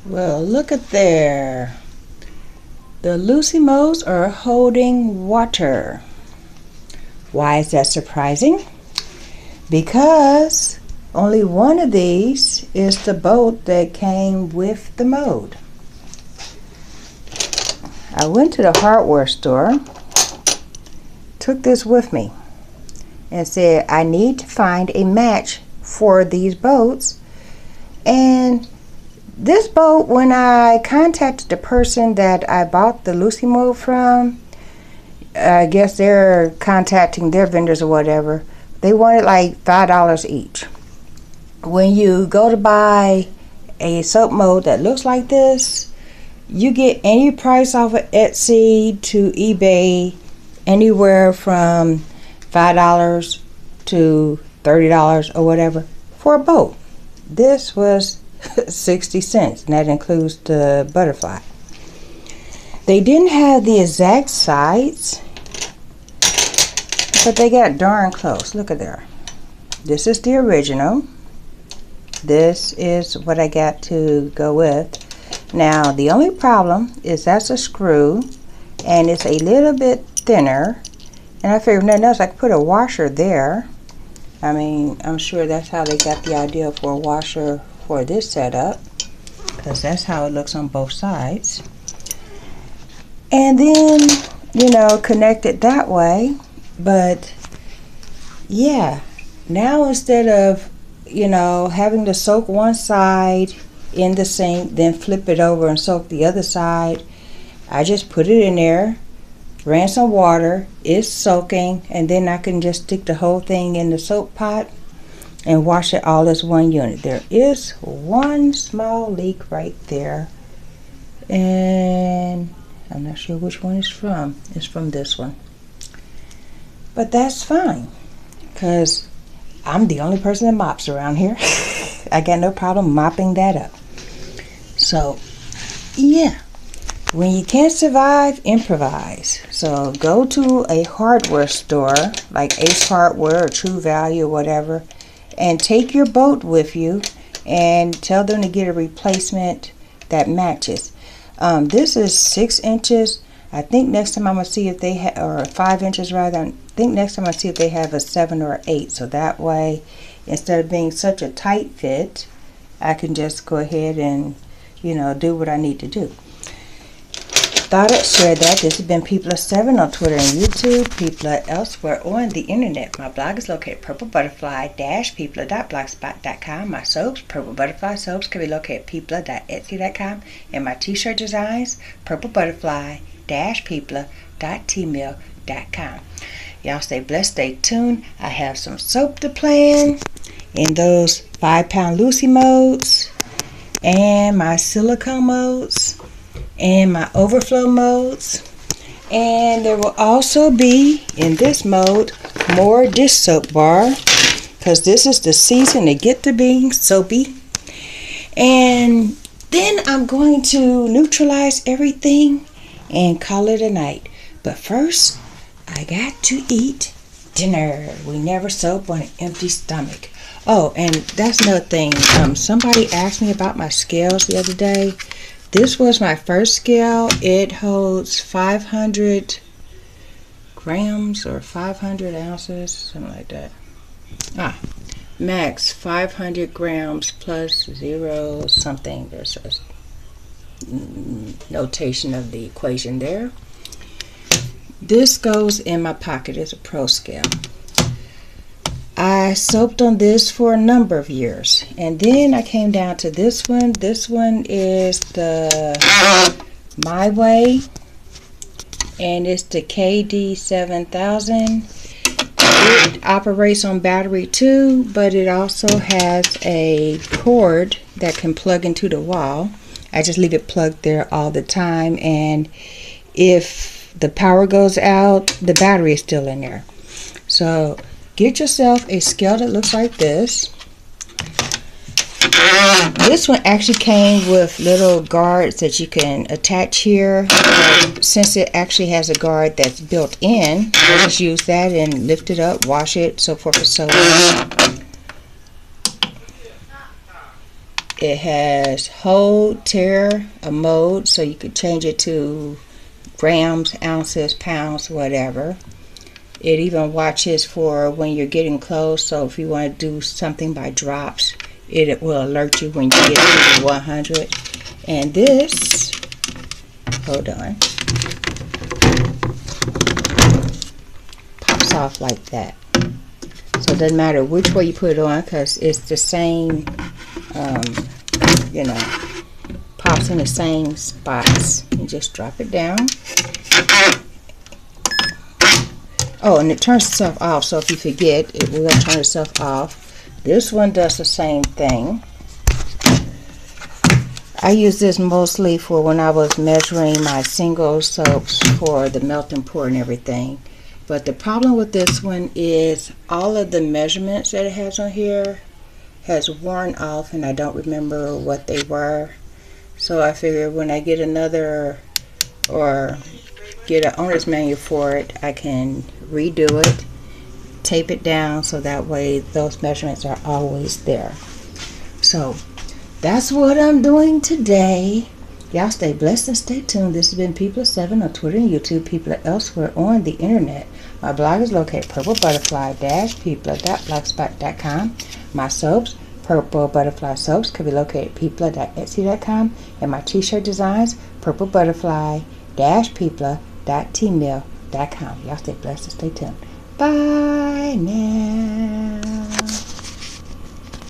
Well, look at there. The Lucy Modes are holding water. Why is that surprising? Because only one of these is the boat that came with the mode. I went to the hardware store, took this with me, and said I need to find a match for these boats. And this boat, when I contacted the person that I bought the Lucy Mode from, I guess they're contacting their vendors or whatever, they wanted like $5 each. When you go to buy a soap mode that looks like this, you get any price off of Etsy to eBay, anywhere from $5 to $30 or whatever for a boat. This was 60 cents, and that includes the butterfly. They didn't have the exact size, but they got darn close. Look at there. This is the original. This is what I got to go with. Now, the only problem is that's a screw, and it's a little bit thinner. And I figured nothing else, I could put a washer there. I mean, I'm sure that's how they got the idea for a washer for this setup, because that's how it looks on both sides. And then, you know, connect it that way. But yeah, now instead of, you know, having to soak one side in the sink, then flip it over and soak the other side, I just put it in there, ran some water, it's soaking, and then I can just stick the whole thing in the soap pot and wash it all as one unit. There is one small leak right there, and I'm not sure which one it's from. It's from this one. But that's fine, because I'm the only person that mops around here. I got no problem mopping that up. So, yeah. When you can't survive, improvise. So go to a hardware store like Ace Hardware or True Value or whatever, and take your boat with you and tell them to get a replacement that matches. This is 6 inches. I think next time I'm going to see if they have, or 5 inches rather, I think next time I see if they have a 7 or 8. So that way, instead of being such a tight fit, I can just go ahead and, you know, do what I need to do. Thought I'd share that. This has been People7 on Twitter and YouTube, People elsewhere on the internet. My blog is located at purplebutterfly-people.blogspot.com. My soaps, Purple Butterfly soaps, can be located at people.etsy.com. And my t-shirt designs, purplebutterfly-people.tmail.com. Y'all stay blessed, stay tuned. I have some soap to plan in those 5-pound Lucy modes, and my silicone modes, and my overflow modes. And there will also be, in this mode, more dish soap bar, because this is the season to get to being soapy. And then I'm going to neutralize everything and call it a night. But first, I got to eat dinner. We never soap on an empty stomach. Oh, and that's another thing. Somebody asked me about my scales the other day. This was my first scale. It holds 500 grams or 500 ounces, something like that. Max 500 grams plus 0 something. There's a notation of the equation there. This goes in my pocket. It's a pro scale. I soaped on this for a number of years, and then I came down to this one. This one is the My Way, and it's the KD7000. It operates on battery too, but it also has a cord that can plug into the wall. I just leave it plugged there all the time, and if the power goes out, the battery is still in there. So get yourself a scale that looks like this. This one actually came with little guards that you can attach here. Since it actually has a guard that's built in, we'll just use that and lift it up, wash it, so forth and so on. It has hold, tare, a mode, so you could change it to grams, ounces, pounds, whatever. It even watches for when you're getting close, so if you want to do something by drops, it will alert you when you get to 100. And this, hold on, pops off like that. So it doesn't matter which way you put it on, because it's the same, you know, pops in the same spots. You just drop it down. Oh, and it turns itself off, so if you forget, it will turn itself off. This one does the same thing. I use this mostly for when I was measuring my single soaps for the melt and pour and everything. But the problem with this one is all of the measurements that it has on here has worn off, and I don't remember what they were. So I figured when I get another or get an owner's manual for it, I can redo it, tape it down, so that way those measurements are always there. So that's what I'm doing today. Y'all stay blessed and stay tuned. This has been People7 on Twitter and YouTube, People elsewhere on the internet. My blog is located at purplebutterfly-people.blogspot.com. My soaps, Purple Butterfly Soaps, can be located at people.etsy.com. And my t-shirt designs, purplebutterfly-people.tmail.com. Y'all stay blessed and stay tuned. Bye now.